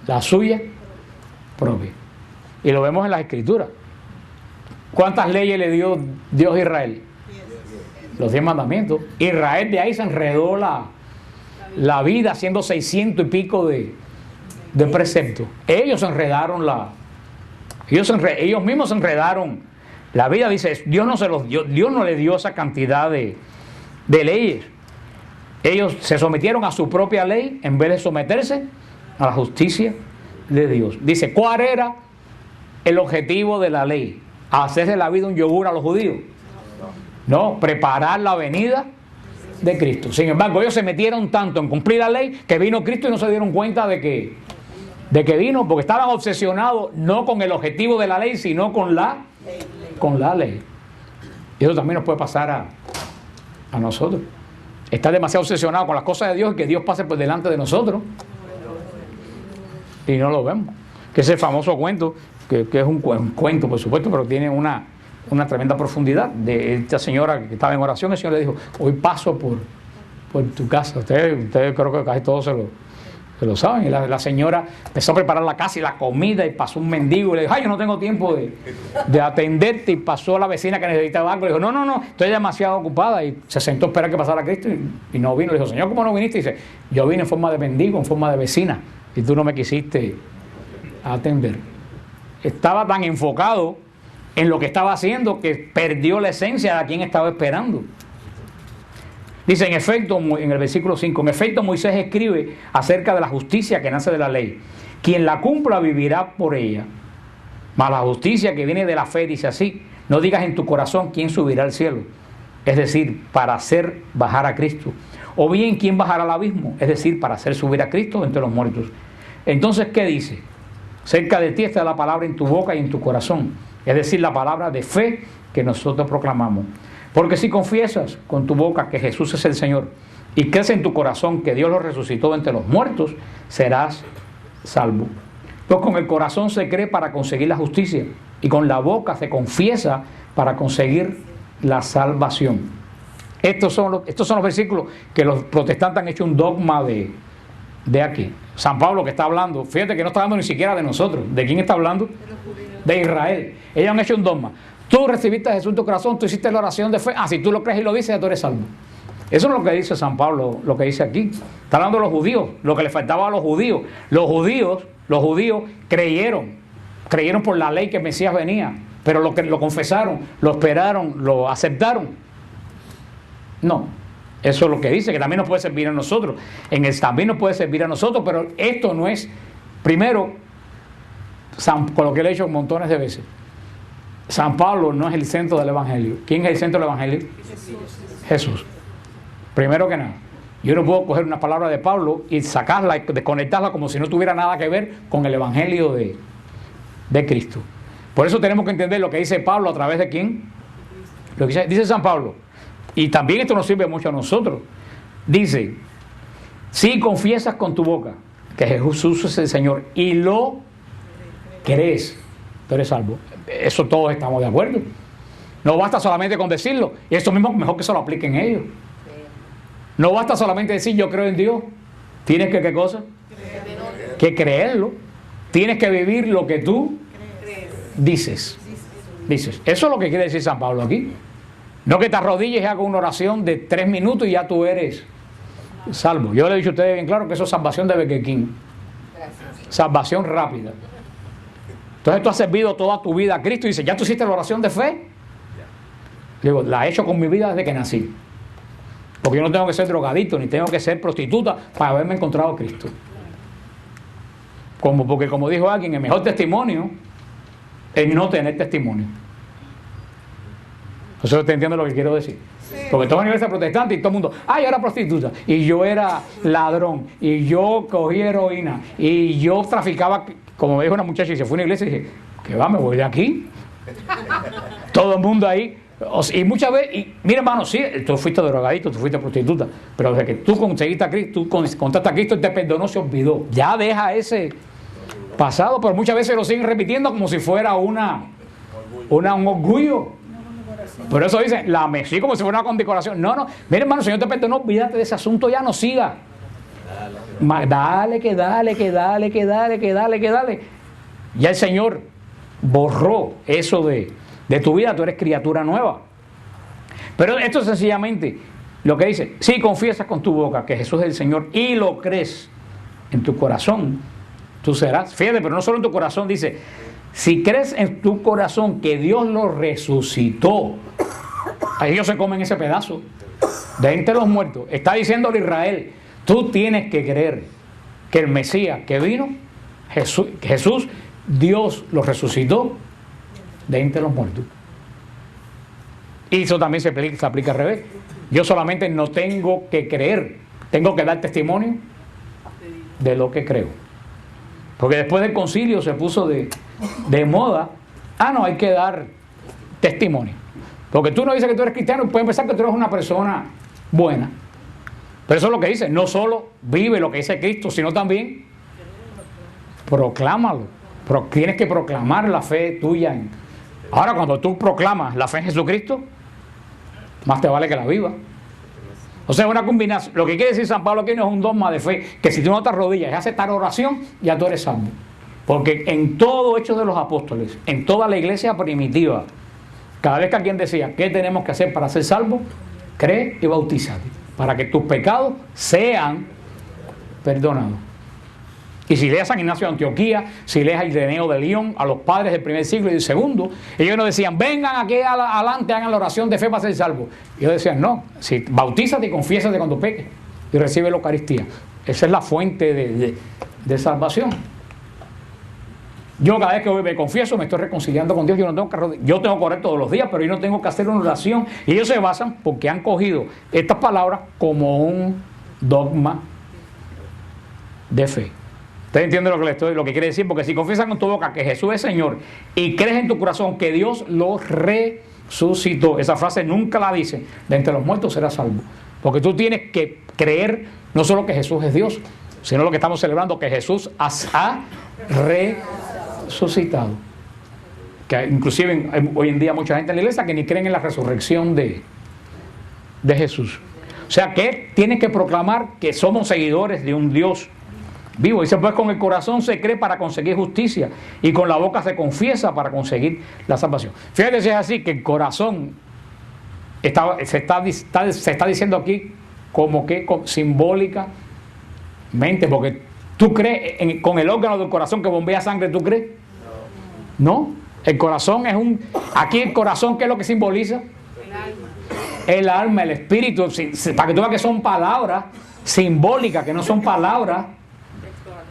S1: la suya propia. Y lo vemos en las escrituras. ¿Cuántas leyes le dio Dios a Israel? Los 10 mandamientos. Israel de ahí se enredó la vida haciendo 600 y pico de preceptos. Ellos enredaron ellos mismos se enredaron la vida. Dice, Dios no le dio esa cantidad de leyes. Ellos se sometieron a su propia ley en vez de someterse a la justicia de Dios. Dice, ¿cuál era el objetivo de la ley? ¿Hacerse la vida un yogur a los judíos? No, preparar la venida de Cristo. Sin embargo, ellos se metieron tanto en cumplir la ley que vino Cristo y no se dieron cuenta de que vino, porque estaban obsesionados no con el objetivo de la ley, sino con la ley. Y eso también nos puede pasar a nosotros. Estar demasiado obsesionado con las cosas de Dios y que Dios pase por delante de nosotros y no lo vemos. Que es el famoso cuento que es un cuento, por supuesto, pero tiene una tremenda profundidad. De esta señora que estaba en oración, el Señor le dijo, hoy paso por tu casa. Ustedes creo que casi todos se lo saben. Y la señora empezó a preparar la casa y la comida, y pasó un mendigo y le dijo, ay, yo no tengo tiempo de atenderte, y pasó a la vecina que necesitaba algo, le dijo, no, estoy demasiado ocupada, y se sentó a esperar que pasara Cristo y no vino. Le dijo, Señor, ¿cómo no viniste? Y dice, yo vine en forma de mendigo, en forma de vecina, y tú no me quisiste atender. Estaba tan enfocado en lo que estaba haciendo que perdió la esencia de a quien estaba esperando. Dice, en efecto, en el versículo 5, en efecto Moisés escribe acerca de la justicia que nace de la ley. Quien la cumpla vivirá por ella. Mas la justicia que viene de la fe dice así, no digas en tu corazón quién subirá al cielo, es decir, para hacer bajar a Cristo. O bien quién bajará al abismo, es decir, para hacer subir a Cristo entre los muertos. Entonces, ¿qué dice? Cerca de ti está la palabra en tu boca y en tu corazón, es decir, la palabra de fe que nosotros proclamamos. Porque si confiesas con tu boca que Jesús es el Señor y crees en tu corazón que Dios lo resucitó entre los muertos, serás salvo. Pues con el corazón se cree para conseguir la justicia y con la boca se confiesa para conseguir la salvación. Estos son los versículos que los protestantes han hecho un dogma de aquí. San Pablo, que está hablando, fíjate que no está hablando ni siquiera de nosotros. ¿De quién está hablando? De Israel. Ellos han hecho un dogma. Tú recibiste a Jesús en tu corazón, tú hiciste la oración de fe. Si tú lo crees y lo dices, ya tú eres salvo. Eso es lo que dice San Pablo, lo que dice aquí. Está hablando de los judíos, lo que le faltaba a los judíos. Los judíos creyeron por la ley que el Mesías venía, pero lo confesaron, lo esperaron, lo aceptaron. No, eso es lo que dice, que también nos puede servir a nosotros. También nos puede servir a nosotros, pero esto no es, primero, con lo que le he dicho montones de veces, San Pablo no es el centro del Evangelio. ¿Quién es el centro del Evangelio? Jesús. Primero que nada, yo no puedo coger una palabra de Pablo y sacarla y desconectarla como si no tuviera nada que ver con el Evangelio de Cristo. Por eso tenemos que entender lo que dice Pablo a través de quién. Lo que dice San Pablo. Y también esto nos sirve mucho a nosotros. Dice, si confiesas con tu boca que Jesús es el Señor y lo crees, tú eres salvo. Eso todos estamos de acuerdo. No basta solamente con decirlo. Y eso mismo mejor que se lo apliquen ellos. No basta solamente decir yo creo en Dios. Tienes que, ¿qué cosa? Que creerlo. Tienes que vivir lo que tú dices. Eso es lo que quiere decir San Pablo aquí. No que te arrodilles y hagas una oración de 3 minutos y ya tú eres salvo. Yo le he dicho a ustedes bien claro que eso es salvación de Burger King. Salvación rápida. Entonces tú has servido toda tu vida a Cristo y dices, ¿ya tú hiciste la oración de fe? Digo, la he hecho con mi vida desde que nací. Porque yo no tengo que ser drogadito ni tengo que ser prostituta para haberme encontrado a Cristo. Porque como dijo alguien, el mejor testimonio es no tener testimonio. Entonces usted entiende lo que quiero decir. Porque toda la iglesia protestante y todo el mundo, yo era prostituta, y yo era ladrón, y yo cogí heroína, y yo traficaba, como me dijo una muchacha y se fue a una iglesia y dije, ¿qué va? ¿Me voy de aquí? Todo el mundo ahí. Y muchas veces, y mira hermano, sí, tú fuiste drogadito, tú fuiste prostituta, pero desde que tú conseguiste a Cristo, tú contaste a Cristo, Él te perdonó, se olvidó. Ya deja ese pasado, pero muchas veces lo siguen repitiendo como si fuera un orgullo. Por eso dicen, sí, como si fuera una condecoración. No, mira hermano, el Señor te perdonó, olvídate de ese asunto, ya no siga. Dale. Ya el Señor borró eso de tu vida, tú eres criatura nueva. Pero esto es sencillamente lo que dice, si confiesas con tu boca que Jesús es el Señor y lo crees en tu corazón, tú serás, fíjate, pero no solo en tu corazón, dice, si crees en tu corazón que Dios lo resucitó, ahí ellos se comen ese pedazo de entre los muertos. Está diciéndole a Israel, tú tienes que creer que el Mesías que vino, Jesús, Dios lo resucitó de entre los muertos. Y eso también se aplica al revés. Yo solamente no tengo que creer, tengo que dar testimonio de lo que creo. Porque después del concilio se puso de moda, no, hay que dar testimonio. Porque tú no dices que tú eres cristiano, pueden pensar que tú eres una persona buena. Pero eso es lo que dice, no solo vive lo que dice Cristo, sino también proclámalo. Tienes que proclamar la fe tuya. Ahora, cuando tú proclamas la fe en Jesucristo, más te vale que la viva. O sea, una combinación. Lo que quiere decir San Pablo aquí no es un dogma de fe, que si tú no te arrodillas y haces tal oración, ya tú eres salvo. Porque en todo Hechos de los Apóstoles, en toda la iglesia primitiva, cada vez que alguien decía, ¿qué tenemos que hacer para ser salvos? Cree y bautízate, para que tus pecados sean perdonados. Y si lees a San Ignacio de Antioquía, si lees a Ireneo de León, a los padres del primer siglo y del segundo, ellos nos decían, vengan aquí adelante, hagan la oración de fe para ser salvos. Y ellos decían, no, si bautízate y confiésate cuando peques y recibe la Eucaristía. Esa es la fuente de salvación. Yo cada vez que me confieso me estoy reconciliando con Dios. Yo tengo que orar todos los días, pero yo no tengo que hacer una oración. Y ellos se basan porque han cogido estas palabras como un dogma de fe. ¿Ustedes entienden lo que quiere decir? Porque si confiesas con tu boca que Jesús es Señor y crees en tu corazón que Dios lo resucitó, esa frase nunca la dice, de entre los muertos serás salvo. Porque tú tienes que creer no solo que Jesús es Dios, sino lo que estamos celebrando, que Jesús ha resucitado. Que inclusive hoy en día mucha gente en la iglesia que ni creen en la resurrección de Jesús. O sea que tienes que proclamar que somos seguidores de un Dios vivo. Dice, pues con el corazón se cree para conseguir justicia y con la boca se confiesa para conseguir la salvación. Fíjate si es así, que el corazón se está diciendo aquí como que simbólicamente, porque tú crees con el órgano del corazón que bombea sangre, ¿tú crees? No, el corazón es aquí el corazón, ¿qué es lo que simboliza? El alma, el espíritu, para que tú veas que son palabras simbólicas, que no son palabras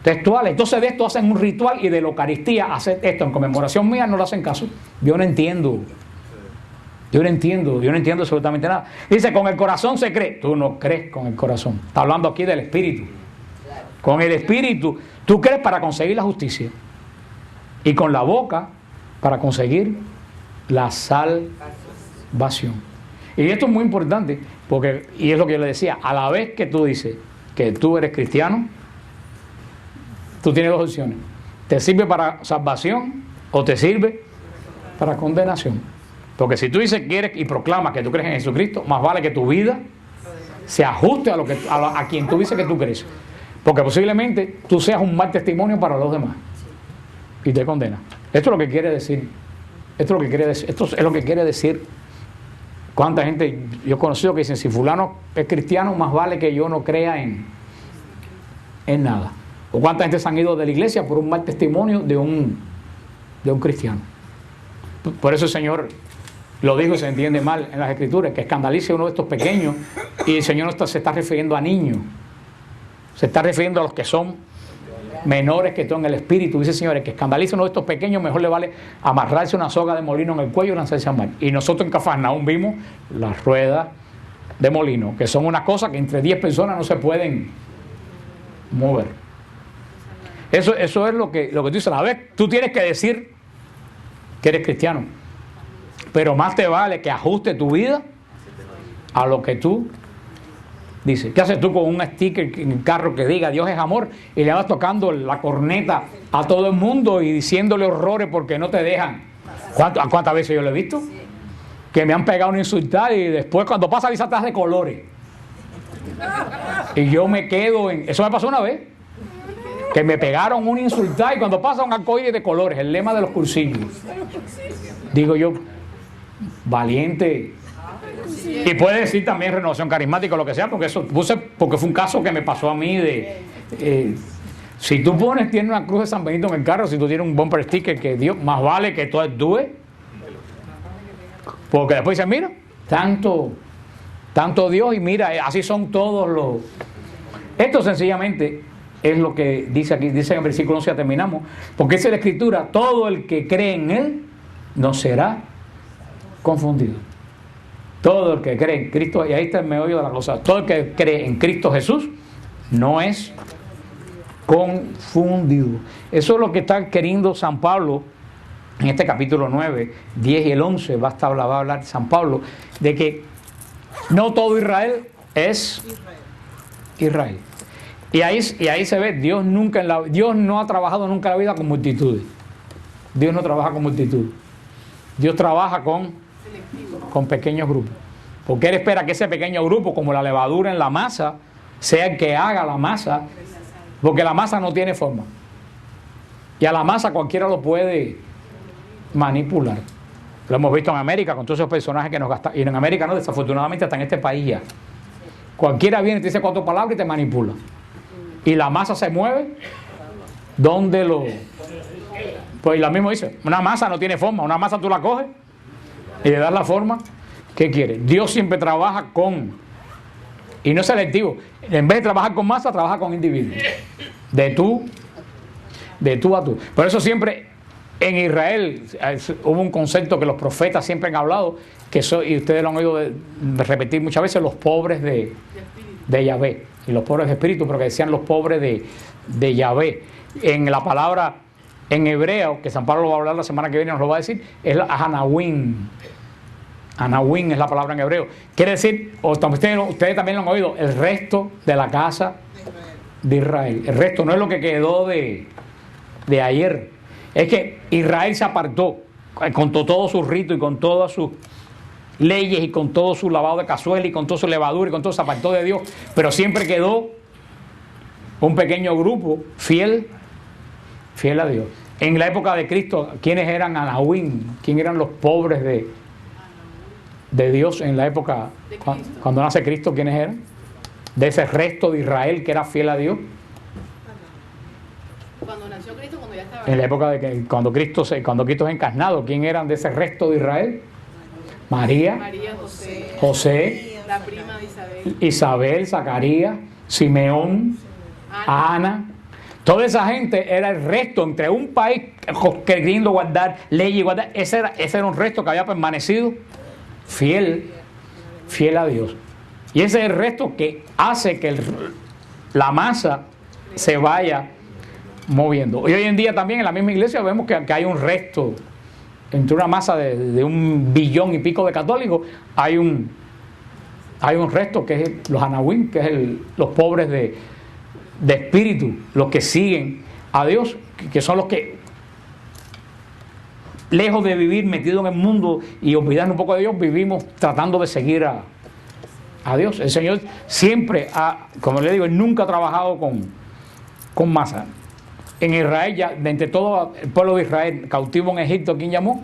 S1: textuales. Entonces de esto hacen un ritual y de la Eucaristía hacer esto en conmemoración mía no le hacen caso. Yo no entiendo absolutamente nada. Dice, con el corazón se cree. Tú no crees con el corazón. Está hablando aquí del espíritu. Con el espíritu tú crees para conseguir la justicia y con la boca para conseguir la salvación. Y esto es muy importante porque, y es lo que yo le decía, a la vez que tú dices que tú eres cristiano, tú tienes dos opciones: te sirve para salvación o te sirve para condenación. Porque si tú dices quieres y proclamas que tú crees en Jesucristo, más vale que tu vida se ajuste a quien tú dices que tú crees. Porque posiblemente tú seas un mal testimonio para los demás y te condena. Esto es lo que quiere decir. Esto es lo que quiere decir. ¿Cuánta gente yo he conocido que dicen, si fulano es cristiano, más vale que yo no crea en nada? ¿O cuánta gente se han ido de la iglesia por un mal testimonio de un cristiano? Por eso el Señor lo dijo y se entiende mal en las Escrituras, que escandalice a uno de estos pequeños, y el Señor no se está refiriendo a niños, se está refiriendo a los que son menores que tú en el espíritu. Dice, señores, que escandalice a uno de estos pequeños, mejor le vale amarrarse una soga de molino en el cuello y lanzarse al mar. Y nosotros en Cafarnaúm vimos las ruedas de molino, que son unas cosas que entre 10 personas no se pueden mover. Eso es lo que tú dices. A ver, tú tienes que decir que eres cristiano, pero más te vale que ajuste tu vida a lo que tú dices. ¿Qué haces tú con un sticker en el carro que diga Dios es amor y le vas tocando la corneta a todo el mundo y diciéndole horrores porque no te dejan? ¿Cuántas veces yo lo he visto? Que me han pegado una insultada y después cuando pasa dice atrás de colores. Y yo me quedo en... Eso me pasó una vez. Que me pegaron una insultada y cuando pasa un arcoíris de colores, el lema de los cursillos. Digo yo, valiente. Y puede decir también renovación carismática o lo que sea, porque porque fue un caso que me pasó a mí si tú tienes una cruz de San Benito en el carro, si tú tienes un bumper sticker que Dios, más vale que tú actúes, porque después dicen, mira, tanto Dios, y mira, así son todos los... Esto sencillamente es lo que dice aquí, dice en el versículo 11, ya terminamos, porque dice la Escritura, todo el que cree en Él no será confundido. Todo el que cree en Cristo, y ahí está el meollo de la cosa, todo el que cree en Cristo Jesús no es confundido. Eso es lo que está queriendo San Pablo en este capítulo 9, 10 y el 11, va a hablar San Pablo de que no todo Israel es Israel. Y ahí se ve, Dios no ha trabajado nunca en la vida con multitudes. Dios no trabaja con multitud. Dios trabaja
S2: Selectivo.
S1: con pequeños grupos. Porque Él espera que ese pequeño grupo, como la levadura en la masa, sea el que haga la masa, porque la masa no tiene forma. Y a la masa cualquiera lo puede manipular. Lo hemos visto en América con todos esos personajes que nos gastan. Y en América no, desafortunadamente hasta en este país ya. Cualquiera viene y te dice 4 palabras y te manipula. Y la masa se mueve donde lo... Pues la misma dice, una masa no tiene forma. Una masa tú la coges y le das la forma que quieres. Dios siempre trabaja con... Y no es selectivo. En vez de trabajar con masa, trabaja con individuos. De tú a tú. Por eso siempre en Israel hubo un concepto que los profetas siempre han hablado, y ustedes lo han oído repetir muchas veces, los pobres de Yahvé. Y los pobres de espíritu, pero que decían los pobres de Yahvé. En la palabra en hebreo, que San Pablo va a hablar la semana que viene, nos lo va a decir, es la Hanawim. Hanawim es la palabra en hebreo. Quiere decir, ustedes también lo han oído, el resto de la casa de Israel. El resto no es lo que quedó de ayer. Es que Israel se apartó con todo su rito y con todas sus leyes y con todo su lavado de cazuela y con toda su levadura y con todo, se apartó de Dios, pero siempre quedó un pequeño grupo fiel a Dios. En la época de Cristo, ¿quiénes eran Hanawim? ¿Quiénes eran los pobres de Dios en la época cuando nace Cristo? ¿Quiénes eran? De ese resto de Israel que era fiel a Dios.
S2: Cuando nació Cristo, cuando ya estaba...
S1: En la época de que cuando Cristo es encarnado, ¿quién eran de ese resto de Israel? María, José,
S2: la prima de
S1: Isabel, Zacarías, Simeón, Ana. Toda esa gente era el resto entre un país queriendo guardar leyes y guardar. Ese era un resto que había permanecido fiel a Dios. Y ese es el resto que hace que la masa se vaya moviendo. Y hoy en día también en la misma iglesia vemos que hay un resto. Entre una masa de 1 billón y pico de católicos, hay un resto que es los Hanawim, que es los pobres de espíritu, los que siguen a Dios, que son los que, lejos de vivir metidos en el mundo y olvidarnos un poco de Dios, vivimos tratando de seguir a Dios. El Señor siempre como le digo, Él nunca ha trabajado con masa. En Israel, ya de entre todo el pueblo de Israel cautivo en Egipto, ¿quién llamó?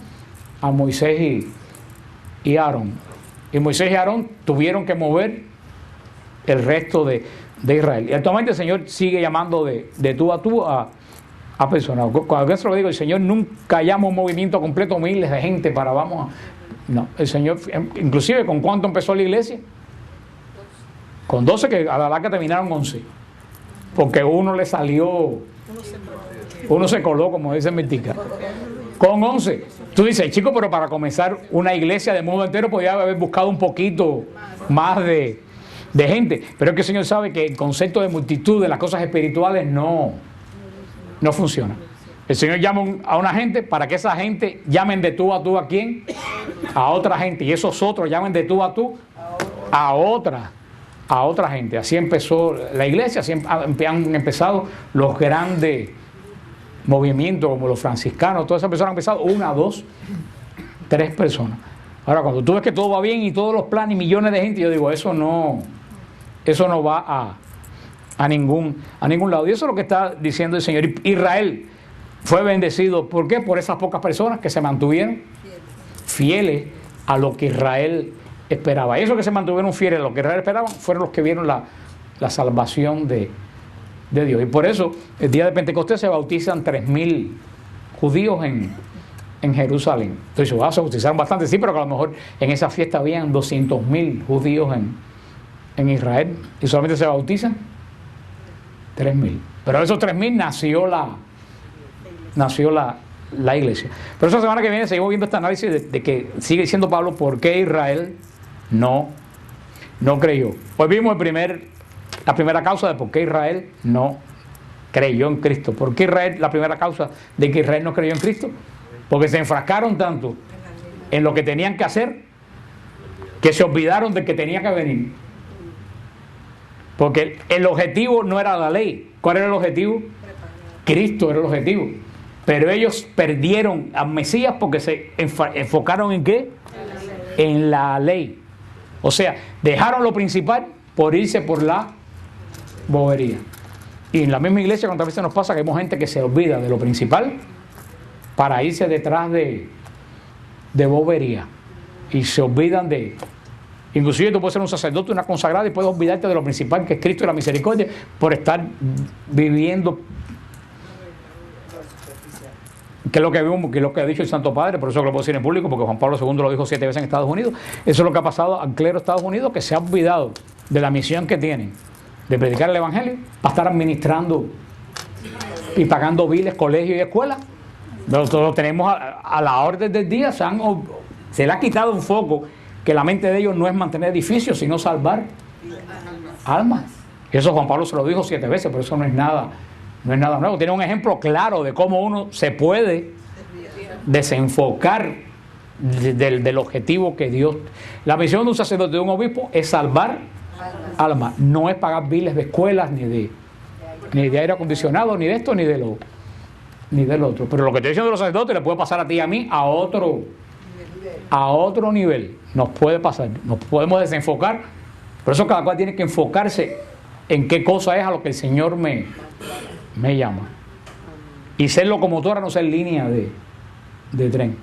S1: A Moisés y Aarón. Y Moisés y Aarón tuvieron que mover el resto de Israel. Y actualmente el Señor sigue llamando de tú a tú a personas. Cuando eso lo digo, el Señor nunca llama un movimiento completo, miles de gente para No, el Señor, inclusive, ¿con cuánto empezó la iglesia? Con 12, que a la larga terminaron 11. Porque uno le salió... Uno se coló, como dice Mirtica. Con 11. Tú dices, chico, pero para comenzar una iglesia de mundo entero podía haber buscado un poquito más de gente. Pero es que el Señor sabe que el concepto de multitud de las cosas espirituales no funciona. El Señor llama a una gente para que esa gente llamen de tú a quién? A otra gente. Y esos otros llamen de tú a otra gente. Así empezó la iglesia, así han empezado los grandes movimientos como los franciscanos. Todas esas personas han empezado 1, 2, 3 personas. Ahora, cuando tú ves que todo va bien y todos los planes y millones de gente, yo digo, eso no va a ningún lado. Y eso es lo que está diciendo el Señor. Israel fue bendecido. ¿Por qué? Por esas pocas personas que se mantuvieron fieles a lo que Israel esperaba. Esos que se mantuvieron fieles a lo que Israel esperaba fueron los que vieron la salvación de Dios. Y por eso el día de Pentecostés se bautizan 3,000 judíos en Jerusalén. Entonces se bautizaron bastante, sí, pero que a lo mejor en esa fiesta habían 200,000 judíos en Israel y solamente se bautizan 3,000. Pero de esos 3,000 nació la iglesia. Pero esa semana que viene seguimos viendo este análisis de que sigue diciendo Pablo por qué Israel no creyó. Hoy vimos la primera causa de por qué Israel no creyó en Cristo. ¿Por qué la primera causa de que Israel no creyó en Cristo? Porque se enfrascaron tanto en lo que tenían que hacer que se olvidaron de que tenía que venir. Porque el objetivo no era la ley. ¿Cuál era el objetivo? Cristo era el objetivo. Pero ellos perdieron al Mesías porque se enfocaron ¿en qué? En la ley. O sea, dejaron lo principal por irse por la bobería. Y en la misma iglesia cuántas veces nos pasa que vemos gente que se olvida de lo principal para irse detrás de bobería. Y se olvidan de... Inclusive tú puedes ser un sacerdote, una consagrada y puedes olvidarte de lo principal que es Cristo y la misericordia por estar viviendo, que es lo que vimos, que es lo que ha dicho el Santo Padre. Por eso lo puedo decir en público, porque Juan Pablo II lo dijo 7 veces en Estados Unidos. Eso es lo que ha pasado al clero de Estados Unidos, que se ha olvidado de la misión que tienen de predicar el Evangelio para estar administrando y pagando biles, colegios y escuelas. Nosotros lo tenemos a la orden del día. Se le ha quitado un foco, que la mente de ellos no es mantener edificios, sino salvar almas. Y eso Juan Pablo se lo dijo 7 veces, pero eso no es nada nuevo. Tiene un ejemplo claro de cómo uno se puede desenfocar del objetivo que Dios... La misión de un sacerdote, de un obispo, es salvar almas. No es pagar biles de escuelas, ni de aire acondicionado, ni de esto, ni de lo otro. Pero lo que estoy diciendo de los sacerdotes le puede pasar a ti y a mí a otro nivel. Nos puede pasar, nos podemos desenfocar. Por eso cada cual tiene que enfocarse en qué cosa es a lo que el Señor me llama. Y ser locomotora, no ser línea de tren.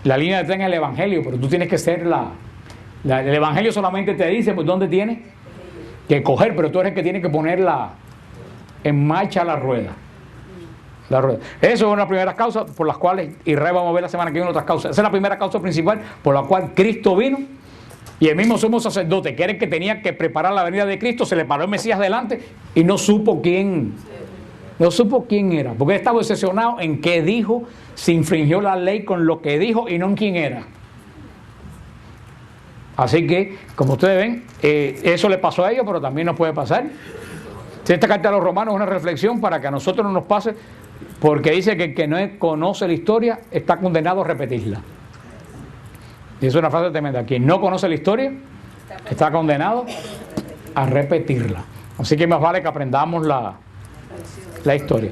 S1: La línea de tren es el Evangelio, pero tú tienes que ser el Evangelio solamente te dice pues dónde tienes que coger, pero tú eres el que tiene que ponerla en marcha la rueda. Eso es una de las primeras causas por las cuales, y vamos a ver la semana que viene otras causas. Esa es la primera causa principal por la cual Cristo vino, y el mismo sumo sacerdote, que era el que tenía que preparar la venida de Cristo, se le paró el Mesías delante y no supo quién era, porque él estaba obsesionado en qué dijo, se infringió la ley con lo que dijo y no en quién era. Así que, como ustedes ven, eso le pasó a ellos, pero también nos puede pasar. Esta carta a los Romanos es una reflexión para que a nosotros no nos pase, porque dice que el que no conoce la historia está condenado a repetirla. Y es una frase tremenda. Quien no conoce la historia está condenado a repetirla. Así que más vale que aprendamos la historia.